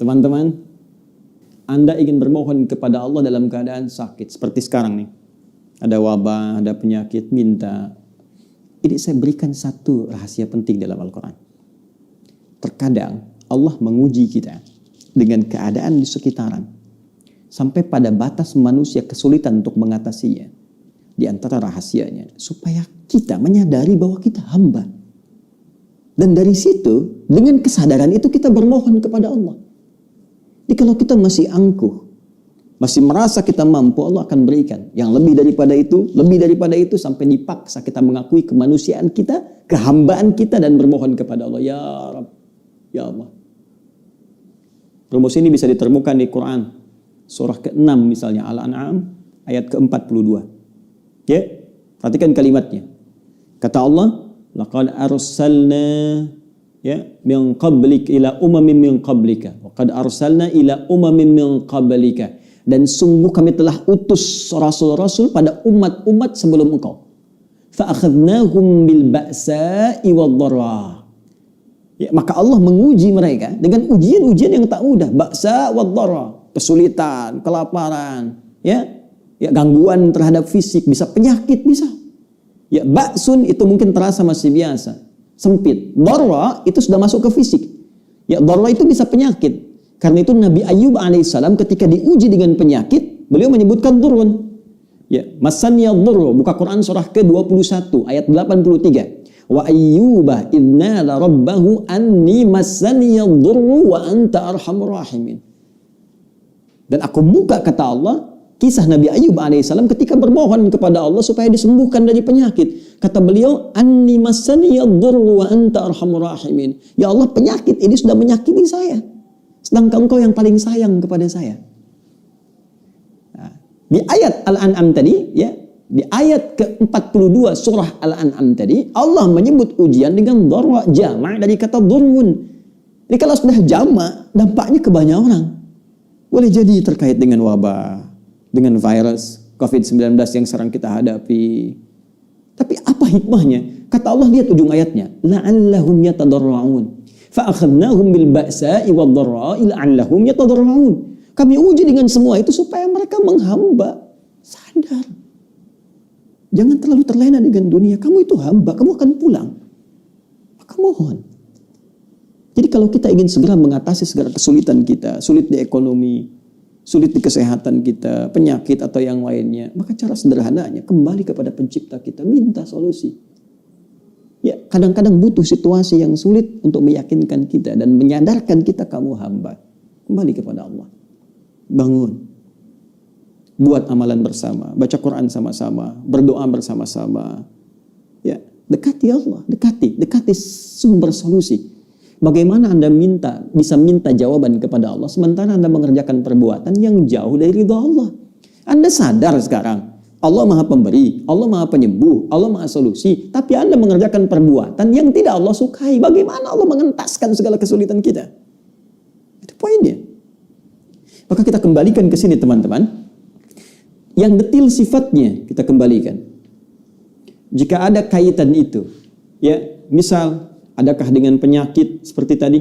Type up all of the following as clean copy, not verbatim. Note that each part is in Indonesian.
Teman-teman, Anda ingin bermohon kepada Allah dalam keadaan sakit. Seperti sekarang nih. Ada wabah, ada penyakit, minta. Ini saya berikan satu rahasia penting dalam Al-Quran. Terkadang Allah menguji kita dengan keadaan di sekitaran. Sampai pada batas manusia kesulitan untuk mengatasinya. Di antara rahasianya. Supaya kita menyadari bahwa kita hamba. Dan dari situ, dengan kesadaran itu kita bermohon kepada Allah. Jadi kalau kita masih angkuh, masih merasa kita mampu, Allah akan berikan. Yang lebih daripada itu, sampai dipaksa kita mengakui kemanusiaan kita, kehambaan kita, dan bermohon kepada Allah. Ya Rabb, ya Allah. Rumus ini bisa ditemukan di Quran. Surah ke-6 misalnya, Al-An'am, ayat ke-42. Ya, perhatikan kalimatnya. Kata Allah, laqad arsalna min qablik ila umamin min qablika wa qad arsalna ila umamin min qablika, dan sungguh kami telah utus rasul-rasul pada umat-umat sebelum engkau. Fa akhadnahum bil ba'sa'i wad dharra. Ya, maka Allah menguji mereka dengan ujian-ujian yang tak mudah, ba'sa wad dharra, kesulitan, kelaparan, ya gangguan terhadap fisik, bisa penyakit, bisa. Ya, ba'sun itu mungkin terasa masih biasa, sempit. Dharra itu sudah masuk ke fisik. Ya, dharra itu bisa penyakit. Karena itu Nabi Ayyub alaihissalam ketika diuji dengan penyakit, beliau menyebutkan durun. Ya, masaniya dhurru, buka Quran surah ke-21 ayat 83. Wa ayyuba idnala rabbahu anni masaniya dhurru wa anta arhamur rahimin. Dan aku buka, kata Allah, kisah Nabi Ayyub alaihissalam ketika bermohon kepada Allah supaya disembuhkan dari penyakit. Kata beliau, anni masaniya dhurru wa anta arhamur rahimin. Ya Allah, penyakit ini sudah menyakiti saya. Sedangkan engkau yang paling sayang kepada saya. Nah, di ayat Al-An'am tadi, ya, di ayat ke-42 surah Al-An'am tadi, Allah menyebut ujian dengan dharra, jama' dari kata dhurrun. Jadi kalau sudah jama', dampaknya ke banyak orang. Boleh jadi terkait dengan wabah, dengan virus COVID-19 yang sekarang kita hadapi. Tapi apa hikmahnya? Kata Allah, lihat ujung ayatnya. La'allahum yatadarra'un. Fa'akhadnahum bil ba'sa'i wad dharra'i la'allahum yatadarra'un. Kami uji dengan semua itu supaya mereka menghamba. Sadar. Jangan terlalu terlena dengan dunia. Kamu itu hamba, kamu akan pulang. Maka mohon. Jadi kalau kita ingin segera mengatasi segala kesulitan kita, sulit di ekonomi, sulit di kesehatan kita, penyakit atau yang lainnya, maka cara sederhananya kembali kepada pencipta kita, minta solusi. Ya, kadang-kadang butuh situasi yang sulit untuk meyakinkan kita dan menyadarkan kita kamu hamba. Kembali kepada Allah. Bangun. Buat amalan bersama, baca Quran sama-sama, berdoa bersama-sama. Ya, dekati Allah, dekati sumber solusi. Bagaimana Anda bisa minta jawaban kepada Allah sementara Anda mengerjakan perbuatan yang jauh dari ridha Allah. Anda sadar sekarang Allah Maha Pemberi, Allah Maha Penyembuh, Allah Maha Solusi, tapi Anda mengerjakan perbuatan yang tidak Allah sukai. Bagaimana Allah mengentaskan segala kesulitan kita? Itu poinnya. Maka kita kembalikan ke sini, teman-teman. Yang detil sifatnya kita kembalikan. Jika ada kaitan itu, ya, misal adakah dengan penyakit seperti tadi?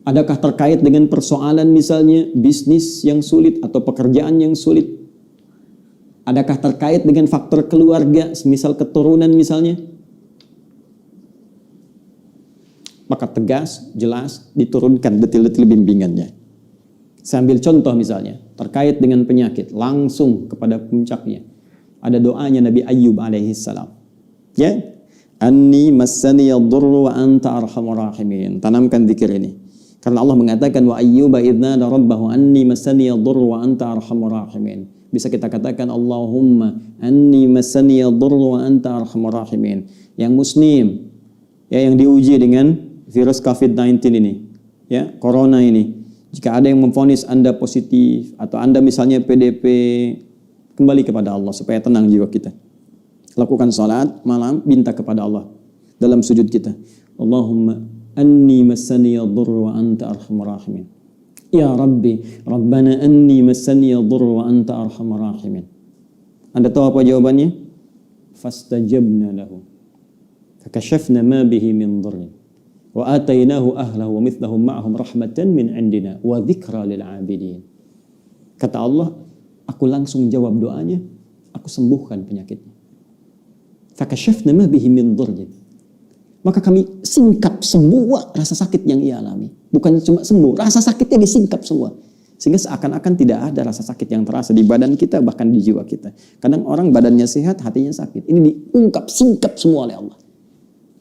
Adakah terkait dengan persoalan misalnya bisnis yang sulit atau pekerjaan yang sulit? Adakah terkait dengan faktor keluarga, semisal keturunan misalnya? Maka tegas, jelas, diturunkan detil-detil bimbingannya. Saya ambil contoh misalnya, terkait dengan penyakit, langsung kepada puncaknya. Ada doanya Nabi Ayyub alaihissalam. Ya, anni massani yadurru wa anta arhamur rahimin. Tanamkan zikir ini. Karena Allah mengatakan wa ayyuba idnada rabbahu anni massani yadurru wa anta arhamur rahimin. Bisa kita katakan Allahumma anni massani yadurru wa anta arhamur rahimin. Yang muslim, ya, yang diuji dengan virus COVID-19 ini, ya, corona ini. Jika ada yang memvonis Anda positif atau Anda misalnya PDP, kembali kepada Allah supaya tenang jiwa kita. Lakukan salat malam, minta kepada Allah dalam sujud kita. Allahumma anni massani yadurru wa anta arhamur rahimin. Ya Rabbi, Rabbana anni massani yadurru wa anta arhamur rahimin. Anda tahu apa jawabannya? Fastajabna lahu. Fakashafna ma bihi min dhurrin. Wa atainahu ahlahu wa mithlahum ma'ahum rahmatan min indina wa dzikra lil 'abidin. Kata Allah, aku langsung jawab doanya, aku sembuhkan penyakitnya. Fakashafna ma bihi min dhurrin. Maka kami singkap semua rasa sakit yang ia alami. Bukan cuma sembuh, rasa sakitnya disingkap semua. Sehingga seakan-akan tidak ada rasa sakit yang terasa di badan kita, bahkan di jiwa kita. Kadang orang badannya sehat, hatinya sakit. Ini diungkap, singkap semua oleh Allah.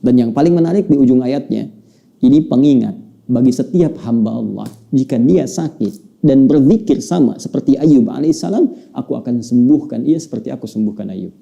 Dan yang paling menarik di ujung ayatnya, ini pengingat bagi setiap hamba Allah. Jika dia sakit dan berzikir sama seperti Ayub alaihissalam, aku akan sembuhkan ia seperti aku sembuhkan Ayub.